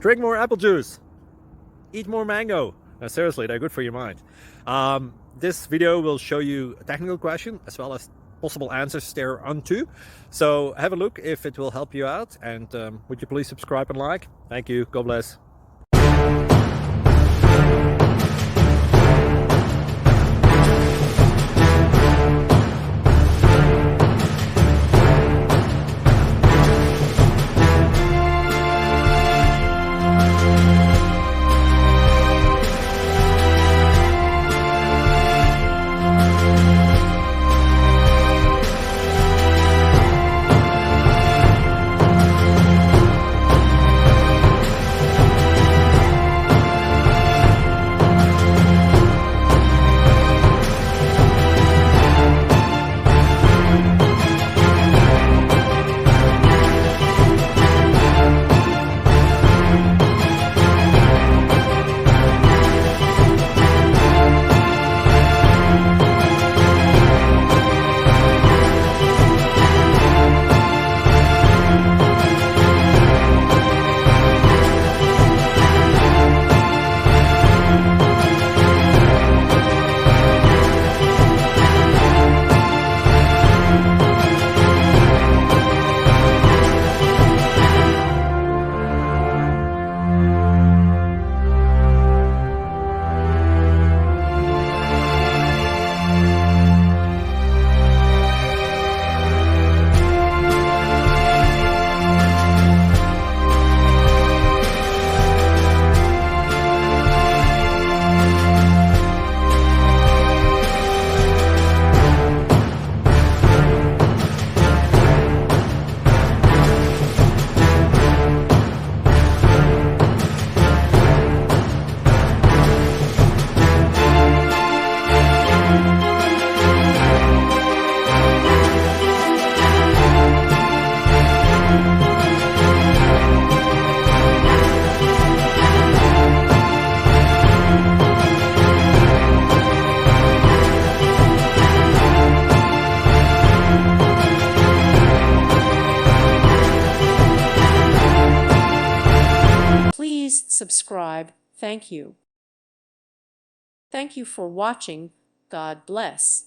Drink more apple juice. Eat more mango. No, seriously, they're good for your mind. This video will show you a technical question as well as possible answers thereunto. So have a look if it will help you out, and would you please subscribe and like? Thank you. God bless. Please subscribe. Thank you. Thank you for watching. God bless.